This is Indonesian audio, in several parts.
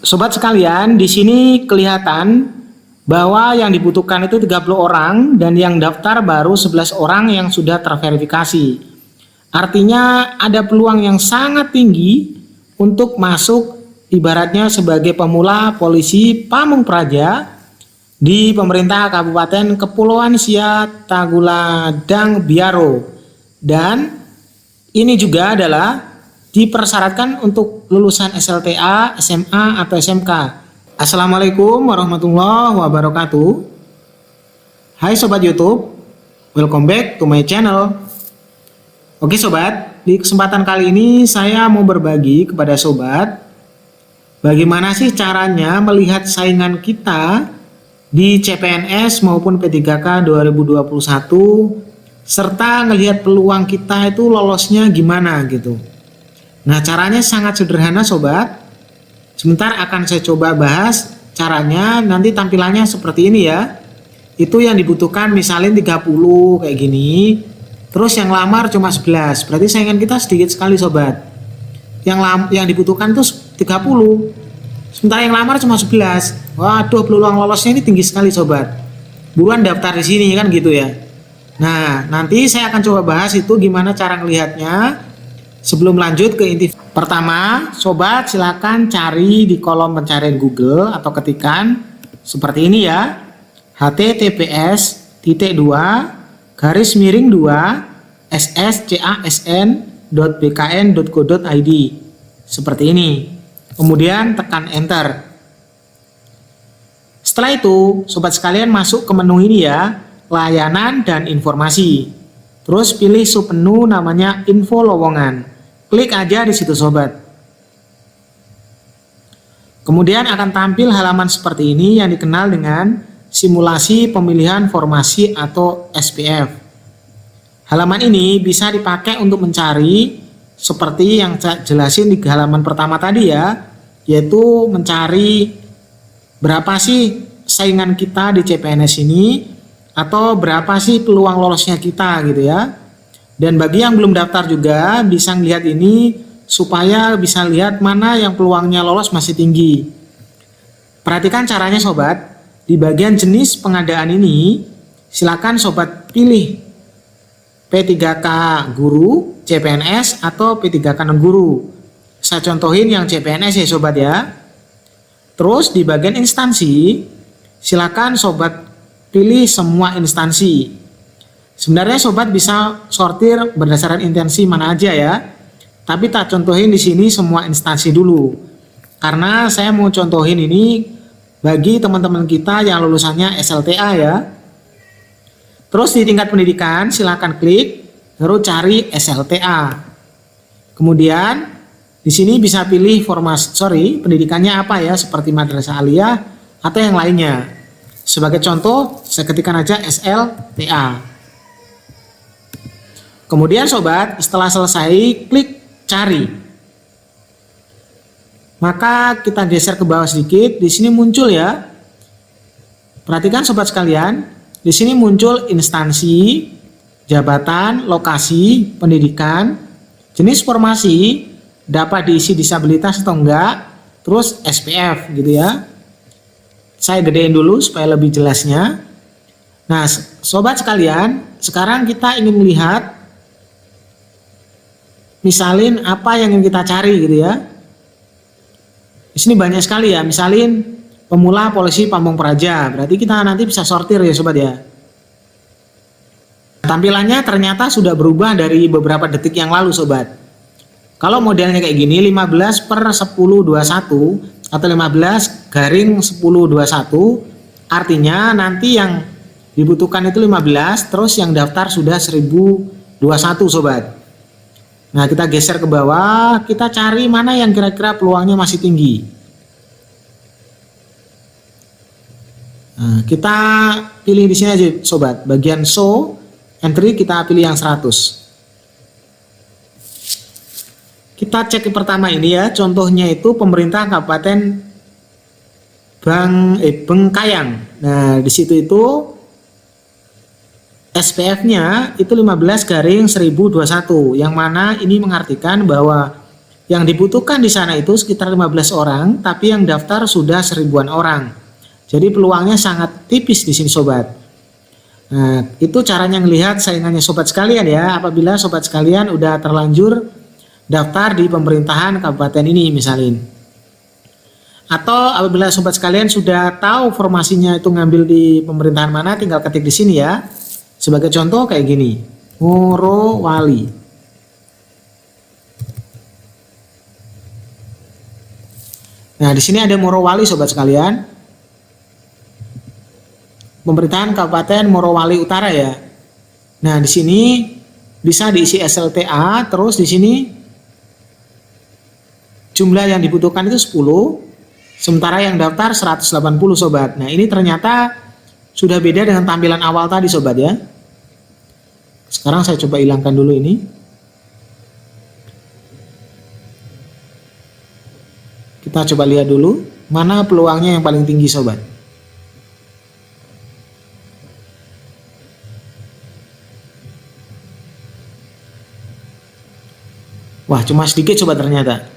Sobat sekalian, di sini kelihatan bahwa yang dibutuhkan itu 30 orang dan yang daftar baru 11 orang yang sudah terverifikasi. Artinya ada peluang yang sangat tinggi untuk masuk ibaratnya sebagai pemula polisi Pamung Praja di pemerintah Kabupaten Kepulauan Siak Tagulandang Biaro. Dan ini juga adalah dipersyaratkan untuk lulusan SLTA, SMA atau SMK. Assalamualaikum warahmatullahi wabarakatuh. Hai Sobat YouTube, welcome back to my channel. Oke Sobat, di kesempatan kali ini saya mau berbagi kepada Sobat bagaimana sih caranya melihat saingan kita di CPNS maupun P3K 2021, serta ngelihat peluang kita itu lolosnya gimana gitu. Nah, caranya sangat sederhana Sobat. Sebentar akan saya coba bahas caranya, nanti tampilannya seperti ini ya. Itu yang dibutuhkan misalnya 30 kayak gini. Terus yang lamar cuma 11. Berarti saingan kita sedikit sekali Sobat. Yang dibutuhkan tuh 30. Sementara yang lamar cuma 11. Waduh, peluang lolosnya ini tinggi sekali Sobat. Buruan daftar di sini kan gitu ya. Nah, nanti saya akan coba bahas itu gimana cara ngelihatnya. Sebelum lanjut ke inti pertama, Sobat silakan cari di kolom pencarian Google atau ketikan seperti ini ya. https://2 sscasn.bkn.go.id seperti ini. Kemudian tekan enter. Setelah itu, Sobat sekalian masuk ke menu ini ya, layanan dan informasi. Terus pilih submenu namanya info lowongan. Klik aja di situ Sobat. Kemudian akan tampil halaman seperti ini yang dikenal dengan simulasi pemilihan formasi atau SPF. Halaman ini bisa dipakai untuk mencari seperti yang saya jelasin di halaman pertama tadi ya, yaitu mencari berapa sih saingan kita di CPNS ini atau berapa sih peluang lolosnya kita gitu ya. Dan bagi yang belum daftar juga bisa lihat ini supaya bisa lihat mana yang peluangnya lolos masih tinggi. Perhatikan caranya Sobat. Di bagian jenis pengadaan ini silakan Sobat pilih P3K guru, CPNS atau P3K non guru. Saya contohin yang CPNS ya Sobat ya. Terus di bagian instansi silakan Sobat pilih semua instansi. Sebenarnya Sobat bisa sortir berdasarkan intensi mana aja ya. Tapi tak contohin di sini semua instansi dulu. Karena saya mau contohin ini bagi teman-teman kita yang lulusannya SLTA ya. Terus di tingkat pendidikan silakan klik lalu cari SLTA. Kemudian di sini bisa pilih pendidikannya apa ya, seperti madrasah aliyah atau yang lainnya. Sebagai contoh, saya ketikkan aja SLTA. Kemudian Sobat, setelah selesai klik cari. Maka kita geser ke bawah sedikit, di sini muncul ya. Perhatikan Sobat sekalian, di sini muncul instansi, jabatan, lokasi, pendidikan, jenis formasi, dapat diisi disabilitas atau enggak, terus SPF gitu ya. Saya gedein dulu supaya lebih jelasnya. Nah, Sobat sekalian, sekarang kita ingin melihat misalin apa yang ingin kita cari gitu ya. Di sini banyak sekali ya, misalin pemula polisi Pamung Praja. Berarti kita nanti bisa sortir ya Sobat ya. Tampilannya ternyata sudah berubah dari beberapa detik yang lalu Sobat. Kalau modelnya kayak gini 15/1021 atau 15/1021, artinya nanti yang dibutuhkan itu 15, terus yang daftar sudah 1021 Sobat. Nah, kita geser ke bawah, kita cari mana yang kira-kira peluangnya masih tinggi. Nah, kita pilih di sini aja Sobat, bagian show entry kita pilih yang 100. Kita cek yang pertama ini ya, contohnya itu pemerintah Kabupaten Bengkayang. Nah, di situ itu SPF-nya itu 15/1021, yang mana ini mengartikan bahwa Yang dibutuhkan di sana itu sekitar 15 orang, tapi yang daftar sudah 1000-an orang. Jadi peluangnya sangat tipis di sini sobat. Nah, itu caranya ngelihat saingannya sobat sekalian ya. Apabila sobat sekalian udah terlanjur daftar di pemerintahan kabupaten ini misalnya. Atau apabila sobat sekalian sudah tahu formasinya itu ngambil di pemerintahan mana, tinggal ketik di sini ya. Sebagai contoh kayak gini, Morowali. Nah, di sini ada Morowali sobat sekalian. Pemerintahan Kabupaten Morowali Utara ya. Nah, di sini bisa diisi SLTA, terus di sini jumlah yang dibutuhkan itu 10, sementara yang daftar 180 sobat. Nah, ini ternyata sudah beda dengan tampilan awal tadi sobat ya. Sekarang saya coba hilangkan dulu ini. Kita coba lihat dulu mana peluangnya yang paling tinggi sobat. Wah, cuma sedikit sobat ternyata.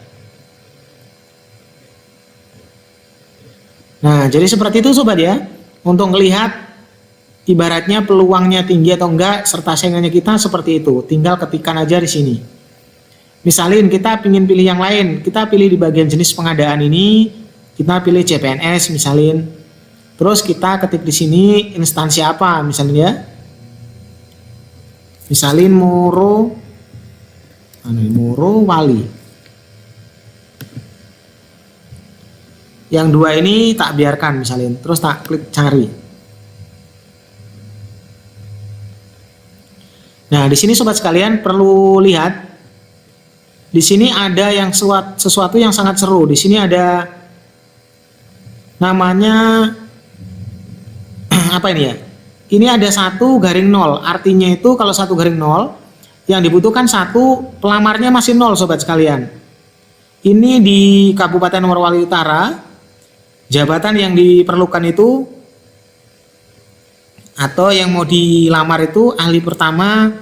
Nah, jadi seperti itu sobat ya. Untuk melihat ibaratnya peluangnya tinggi atau enggak serta saingannya kita seperti itu. Tinggal ketikkan aja di sini. Misalin kita ingin pilih yang lain, kita pilih di bagian jenis pengadaan ini, kita pilih CPNS misalin. Terus kita ketik di sini instansi apa misalnya ya. Misalin Morowali. Yang dua ini tak biarkan misalnya, terus tak klik cari. Nah, di sini sobat sekalian perlu lihat, di sini ada yang sesuatu yang sangat seru. Di sini ada namanya apa ini ya? Ini ada 1/0, artinya itu kalau 1/0 yang dibutuhkan 1, pelamarnya masih 0 sobat sekalian. Ini di Kabupaten Morowali Utara, jabatan yang diperlukan itu atau yang mau dilamar itu ahli pertama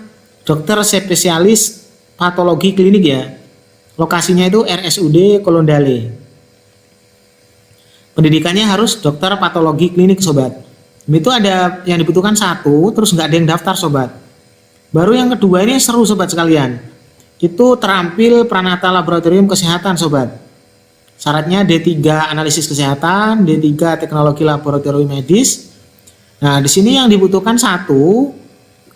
dokter spesialis patologi klinik ya. Lokasinya itu RSUD Kolondale. Pendidikannya harus dokter patologi klinik sobat. Itu ada yang dibutuhkan 1, terus nggak ada yang daftar sobat. Baru yang kedua ini seru sobat sekalian. Itu terampil Pranata Laboratorium Kesehatan sobat. Syaratnya D3 analisis kesehatan, D3 teknologi laboratorium medis. Nah, di sini yang dibutuhkan 1,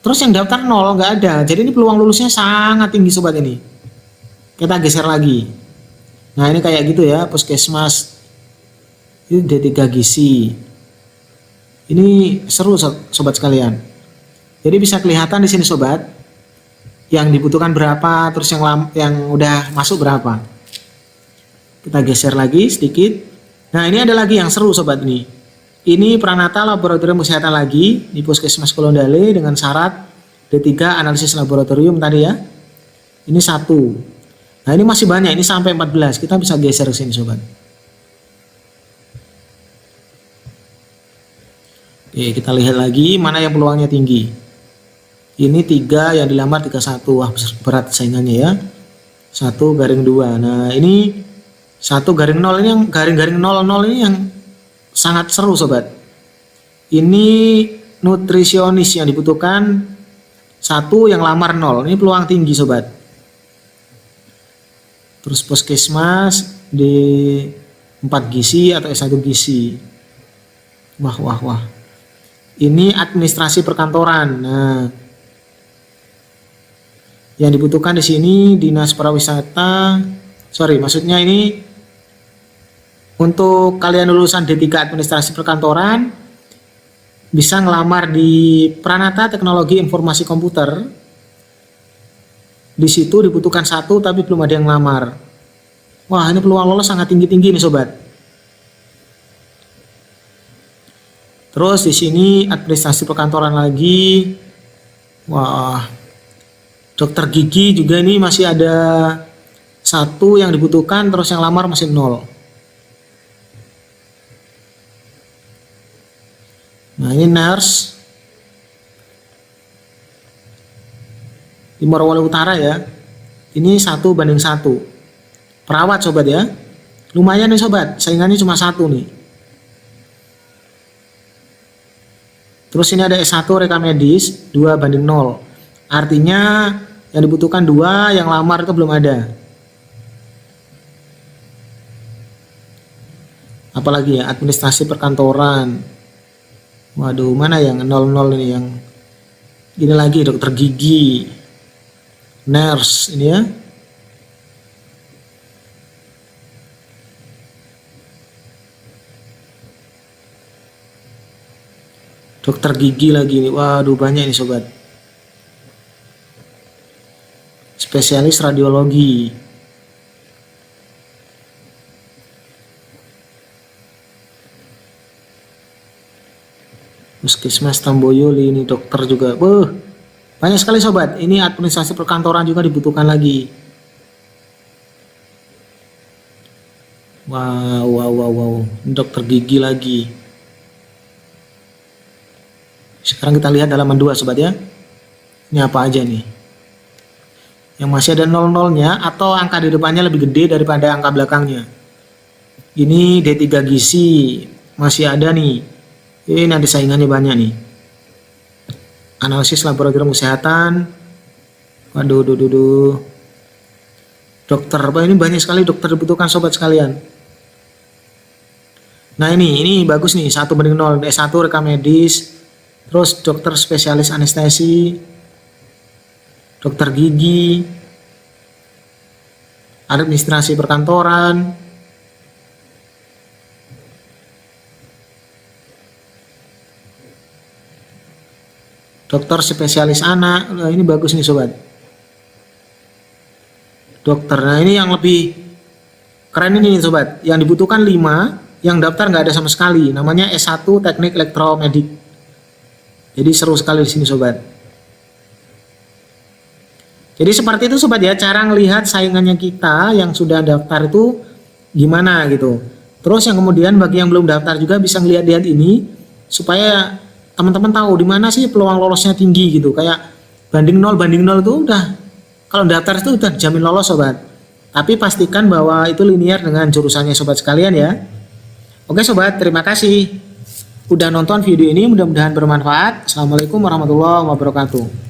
terus yang daftar 0, nggak ada. Jadi ini peluang lulusnya sangat tinggi sobat ini. Kita geser lagi. Nah, ini kayak gitu ya, puskesmas. Ini D3 gizi. Ini seru sobat sekalian. Jadi bisa kelihatan di sini sobat, yang dibutuhkan berapa, terus yang udah masuk berapa. Kita geser lagi sedikit. Nah, ini ada lagi yang seru sobat ini. Ini Pranata Laboratorium Kesehatan lagi di Puskesmas Kolondale dengan syarat D3 analisis laboratorium tadi ya. Ini 1. Nah, ini masih banyak, ini sampai 14. Kita bisa geser ke sini sobat. Oke, kita lihat lagi mana yang peluangnya tinggi. Ini 3 yang dilamar 31. Wah, berat saingannya ya. 1/2. Nah, ini 1/0 ini yang garing-garing 00 ini yang sangat seru sobat. Ini nutrisionis yang dibutuhkan 1, yang lamar 0. Ini peluang tinggi sobat. Terus puskesmas di 4 gizi atau S1 gizi. Wah. Ini administrasi perkantoran. Nah, yang dibutuhkan di sini dinas pariwisata. Maksudnya ini untuk kalian lulusan D3 administrasi perkantoran bisa ngelamar di Pranata Teknologi Informasi Komputer. Di situ dibutuhkan 1 tapi belum ada yang ngelamar. Wah, ini peluang lolos sangat tinggi-tinggi nih sobat. Terus di sini administrasi perkantoran lagi. Wah, dokter gigi juga ini masih ada 1 yang dibutuhkan, terus yang lamar masih 0. Nah, ini nurse di Morowali Utara ya. Ini 1/1. perawat sobat ya. Lumayan nih sobat, saingannya cuma satu nih. Terus ini ada S1 rekam medis 2:0. Artinya yang dibutuhkan 2, yang lamar itu belum ada. Apalagi ya, administrasi perkantoran. Waduh, mana yang 00 ini, yang ini lagi dokter gigi, nurse ini ya. Dokter gigi lagi nih. Waduh, banyak ini sobat. Spesialis radiologi. Puskesmas Tamboyoli ini dokter juga. Banyak sekali sobat. Ini administrasi perkantoran juga dibutuhkan lagi. Wow. Dokter gigi lagi. Sekarang kita lihat halaman 2 sobat ya. Ini apa aja nih? Yang masih ada 00-nya atau angka di depannya lebih gede daripada angka belakangnya. Ini D3 gizi masih ada nih. Ini ada saingannya banyak nih. Analisis laboratorium kesehatan. Waduh. Dokter, ini banyak sekali dokter dibutuhkan sobat sekalian. Nah ini bagus nih, 1:0, S1 rekam medis. Terus dokter spesialis anestesi, dokter gigi, administrasi perkantoran, dokter spesialis anak. Nah, ini bagus nih sobat. Dokter, nah ini yang lebih keren ini nih sobat. Yang dibutuhkan 5, yang daftar nggak ada sama sekali. Namanya S1 Teknik Elektromedik. Jadi seru sekali di sini sobat. Jadi seperti itu sobat ya, cara ngelihat saingannya kita yang sudah daftar itu gimana gitu. Terus yang kemudian bagi yang belum daftar juga bisa ngelihat-lihat ini supaya teman-teman tahu di mana sih peluang lolosnya tinggi gitu. Kayak banding 0 itu udah, kalau daftar itu udah jamin lolos sobat. Tapi pastikan bahwa itu linear dengan jurusannya sobat sekalian ya. Oke sobat, terima kasih udah nonton video ini, mudah-mudahan bermanfaat. Assalamualaikum warahmatullahi wabarakatuh.